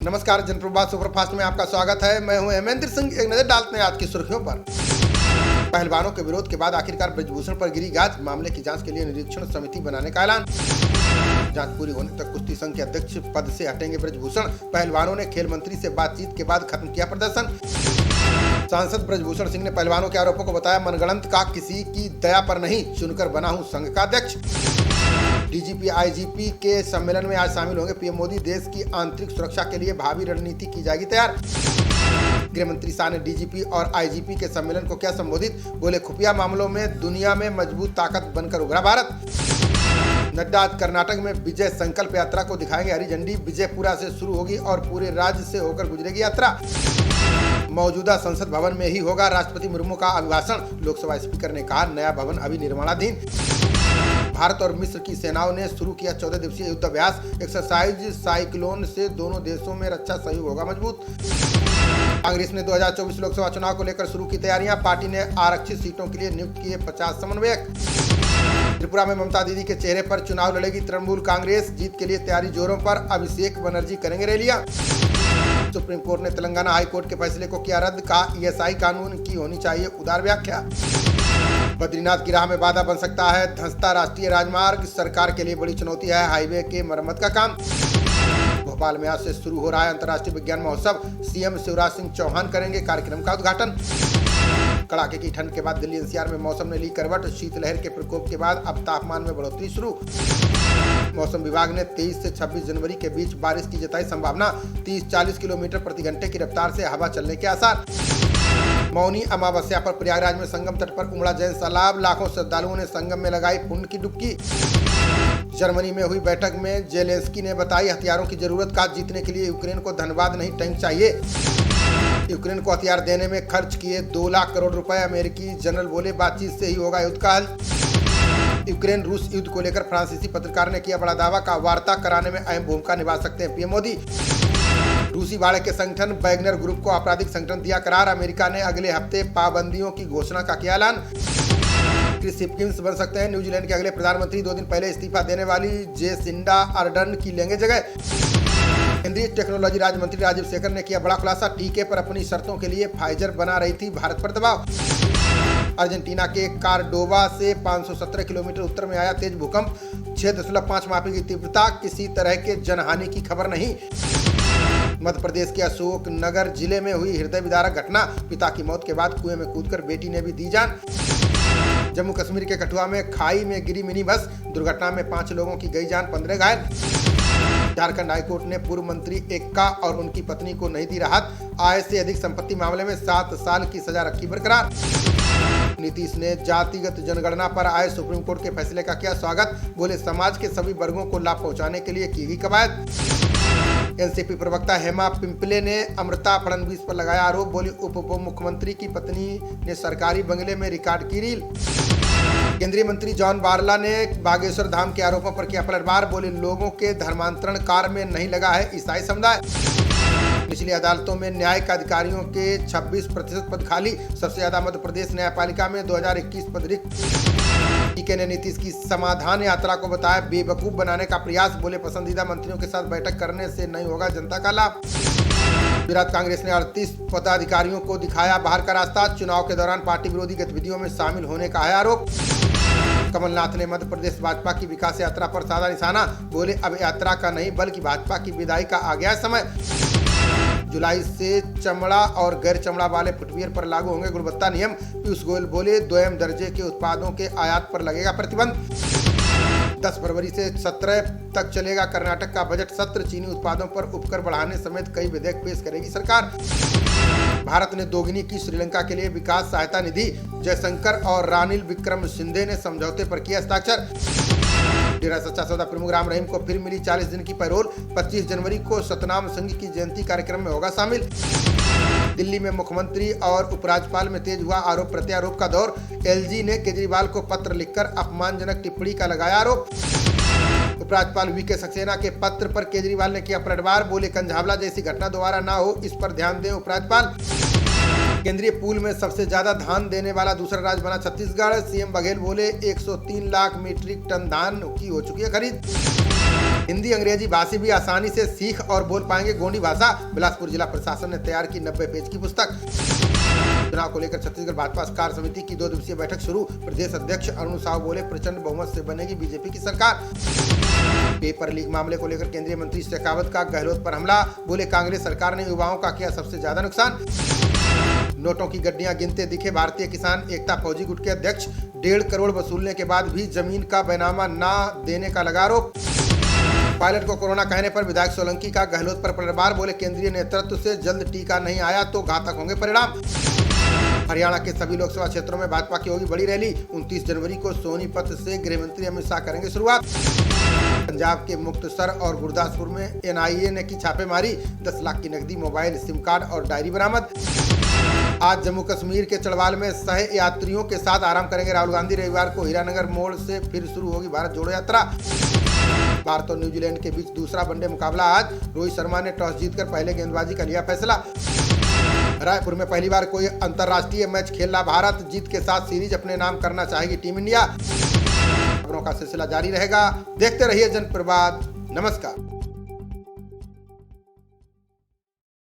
नमस्कार, जनप्रवाद सुपरफास्ट में आपका स्वागत है। मैं हूं हेमेंद्र सिंह। एक नजर डालते हैं आज की सुर्खियों पर। पहलवानों के विरोध के बाद आखिरकार ब्रजभूषण पर गिरी गाज। मामले की जांच के लिए निरीक्षण समिति बनाने का ऐलान। जांच पूरी होने तक कुश्ती संघ के अध्यक्ष पद से हटेंगे ब्रजभूषण। पहलवानों ने खेल मंत्री से बातचीत के बाद खत्म किया प्रदर्शन। सांसद ब्रजभूषण सिंह ने पहलवानों के आरोपों को बताया मनगढ़ंत का, किसी की दया पर नहीं, चुनकर बना हूं संघ का अध्यक्ष। डीजीपी आईजीपी के सम्मेलन में आज शामिल होंगे पीएम मोदी। देश की आंतरिक सुरक्षा के लिए भावी रणनीति की जाएगी तैयार। गृह मंत्री शाह ने डीजीपी और आईजीपी के सम्मेलन को किया संबोधित। बोले, खुफिया मामलों में दुनिया में मजबूत ताकत बनकर उभरा भारत। नड्डा आज कर्नाटक में विजय संकल्प यात्रा को दिखाएंगे हरी झंडी। विजयपुरा से शुरू होगी और पूरे राज्य से होकर गुजरेगी यात्रा। मौजूदा संसद भवन में ही होगा राष्ट्रपति मुर्मू का अभिभाषण। लोकसभा स्पीकर ने कहा, नया भवन अभी निर्माणाधीन। भारत और मिस्र की सेनाओं ने शुरू किया 14 दिवसीय युद्धाभ्यास एक्सरसाइज। साइक्लोन से दोनों देशों में रक्षा सहयोग होगा मजबूत। कांग्रेस ने 2024 लोकसभा चुनाव को लेकर शुरू की तैयारियां। पार्टी ने आरक्षित सीटों के लिए नियुक्त किए 50 समन्वयक। त्रिपुरा में ममता दीदी के चेहरे पर चुनाव लड़ेगी तृणमूल कांग्रेस। जीत के लिए तैयारी जोरों पर। अभिषेक बनर्जी करेंगे रैलियां। सुप्रीम कोर्ट ने तेलंगाना हाई कोर्ट के फैसले को किया रद्द। का ईएसआई कानून की होनी चाहिए उदार व्याख्या। बद्रीनाथ की राह में बाधा बन सकता है धंसता राष्ट्रीय राजमार्ग। सरकार के लिए बड़ी चुनौती है हाईवे के मरम्मत का काम। भोपाल में आज से शुरू हो रहा है अंतर्राष्ट्रीय विज्ञान महोत्सव। सीएम शिवराज सिंह चौहान करेंगे कार्यक्रम का उद्घाटन। कड़ाके की ठंड के बाद दिल्ली एनसीआर में मौसम ने ली करवट। शीतलहर के प्रकोप के बाद अब तापमान में बढ़ोतरी शुरू। मौसम विभाग ने 23 से 26 जनवरी के बीच बारिश की जताई संभावना। 30-40 किलोमीटर प्रति घंटे की रफ्तार से हवा चलने के आसार। मौनी अमावस्या पर प्रयागराज में संगम तट पर उमड़ा जैन सैलाब। लाखों श्रद्धालुओं ने संगम में लगाई पुण्य की डुबकी। जर्मनी में हुई बैठक में जेलेंस्की ने बताई हथियारों की जरूरत का। जीतने के लिए यूक्रेन को धनबाद नहीं टैंक चाहिए। यूक्रेन को हथियार देने में खर्च किए 2 लाख करोड़ रुपए। अमेरिकी जनरल बोले, बातचीत से ही होगा युद्ध का हल। यूक्रेन रूस युद्ध को लेकर फ्रांसीसी पत्रकार ने किया बड़ा दावा। का वार्ता कराने में अहम भूमिका निभा सकते हैं पीएम मोदी। रूसी भाड़े के संगठन वैगनर ग्रुप को आपराधिक संगठन दिया करार। अमेरिका ने अगले हफ्ते पाबंदियों की घोषणा का किया ऐलान। क्रिस हिपकिंस बन सकते हैं न्यूजीलैंड के अगले प्रधानमंत्री। 2 दिन पहले इस्तीफा देने वाली जेसिंडा अर्डर्न की लेंगे जगह। केंद्रीय टेक्नोलॉजी राज्य मंत्री राजीव शेखर ने किया बड़ा खुलासा। टीके पर अपनी शर्तों के लिए फाइजर बना रही थी भारत पर दबाव। अर्जेंटीना के कार्डोवा से 517 किलोमीटर उत्तर में आया तेज भूकंप। 6.5 मापी की तीव्रता। किसी तरह के जनहानि की खबर नहीं। मध्य प्रदेश के अशोक नगर जिले में हुई हृदय विदारक घटना। पिता की मौत के बाद कुएं में कूदकर बेटी ने भी दी जान। जम्मू कश्मीर के कठुआ में खाई में गिरी मिनी बस। दुर्घटना में 5 लोगों की गई जान, 15 घायल। झारखंड हाईकोर्ट ने पूर्व मंत्री एक्का और उनकी पत्नी को नहीं दी राहत। आय से अधिक संपत्ति मामले में 7 साल की सजा रखी बरकरार। नीतीश ने जातिगत जनगणना पर आए सुप्रीम कोर्ट के फैसले का किया स्वागत। बोले, समाज के सभी वर्गों को लाभ पहुंचाने के लिए की गई कवायद। एनसीपी प्रवक्ता हेमा पिंपले ने अमृता फडणवीस पर लगाया आरोप। बोली, उप मुख्यमंत्री की पत्नी ने सरकारी बंगले में रिकॉर्ड की रील। केंद्रीय मंत्री जॉन बारला ने बागेश्वर धाम के आरोपों पर किया पलटवार। बोले, लोगों के धर्मांतरण कार्य में नहीं लगा है ईसाई समुदाय। निचली अदालतों में न्यायिक अधिकारियों के 26% पद खाली। सबसे ज्यादा मध्य प्रदेश न्यायपालिका में 2021 पद रिक्त। टीके ने नीतीश की समाधान यात्रा को बताया बेवकूफ बनाने का प्रयास। बोले, पसंदीदा मंत्रियों के साथ बैठक करने से नहीं होगा जनता का लाभ। गुजरात कांग्रेस ने 38 पदाधिकारियों को दिखाया बाहर का रास्ता। चुनाव के दौरान पार्टी विरोधी गतिविधियों में शामिल होने का है आरोप। कमलनाथ ने मध्य प्रदेश भाजपा की विकास यात्रा पर साधा निशाना। बोले, अब यात्रा का नहीं बल्कि भाजपा की विदाई का आ गया समय। जुलाई से चमड़ा और गैर चमड़ा वाले फुटवियर पर लागू होंगे गुणवत्ता नियम। पीयूष गोयल बोले, द्वयम दर्जे के उत्पादों के आयात पर लगेगा प्रतिबंध। 10 फरवरी से 17 तक चलेगा कर्नाटक का बजट सत्र। चीनी उत्पादों पर उपकर बढ़ाने समेत कई विधेयक पेश करेगी सरकार। भारत ने दोगुनी की श्रीलंका के लिए विकास सहायता निधि। जयशंकर और रानिल विक्रमसिंघे ने समझौते पर किया हस्ताक्षर। डेरा सच्चा सौदा प्रमुख राम रहीम को फिर मिली 40 दिन की पैरोल। 25 जनवरी को सतनाम सिंह की जयंती कार्यक्रम में होगा शामिल। दिल्ली में मुख्यमंत्री और उपराज्यपाल में तेज हुआ आरोप प्रत्यारोप का दौर। एलजी ने केजरीवाल को पत्र लिखकर अपमानजनक टिप्पणी का लगाया आरोप। उपराज्यपाल वीके सक्सेना के पत्र पर केजरीवाल ने किया पलटवार। बोले, कंझावला जैसी घटना दोबारा ना हो, इस पर ध्यान दें उपराज्यपाल। केंद्रीय पूल में सबसे ज्यादा धान देने वाला दूसरा राज्य बना छत्तीसगढ़। सीएम बघेल बोले, 103 लाख मीट्रिक टन धान की हो चुकी है खरीद। हिंदी अंग्रेजी भाषी भी आसानी से सीख और बोल पाएंगे गोंडी भाषा। बिलासपुर जिला प्रशासन ने तैयार की 90 पेज की पुस्तक। चुनाव को लेकर छत्तीसगढ़ भाजपा कार्य समिति की 2 दिवसीय बैठक शुरू। प्रदेश अध्यक्ष अरुण साहू बोले, प्रचंड बहुमत से बनेगी बीजेपी की सरकार। पेपर लीक मामले को लेकर केंद्रीय मंत्री शेखावत का गहलोत पर हमला। बोले, कांग्रेस सरकार ने युवाओं का किया सबसे ज्यादा नुकसान। नोटों की गड्डियां गिनते दिखे भारतीय किसान एकता फौजी गुट के अध्यक्ष। 1.5 करोड़ वसूलने के बाद भी जमीन का बैनामा न देने का लगा आरोप। पायलट को कोरोना कहने पर विधायक सोलंकी का गहलोत पर पलटवार। बोले, केंद्रीय नेतृत्व से जल्द टीका नहीं आया तो घातक होंगे परिणाम। हरियाणा के सभी लोकसभा क्षेत्रों में भाजपा की होगी बड़ी रैली। 29 जनवरी को सोनीपत से गृह मंत्री अमित शाह करेंगे शुरुआत। पंजाब के मुक्तसर और गुरदासपुर में एनआईए ने की छापेमारी। 10 लाख की नकदी, मोबाइल, सिम कार्ड और डायरी बरामद। आज जम्मू कश्मीर के चढ़वाल में सह यात्रियों के साथ आराम करेंगे राहुल गांधी। रविवार को हीरानगर मोड़ से फिर शुरू होगी भारत जोड़ो यात्रा। भारत और न्यूजीलैंड के बीच दूसरा वनडे मुकाबला आज। रोहित शर्मा ने टॉस जीतकर पहले गेंदबाजी का लिया फैसला। रायपुर में पहली बार कोई अंतर्राष्ट्रीय मैच खेल रहा भारत। जीत के साथ सीरीज अपने नाम करना चाहेगी टीम इंडिया। खबरों का सिलसिला जारी रहेगा, देखते रहिए जनप्रवाद। नमस्कार।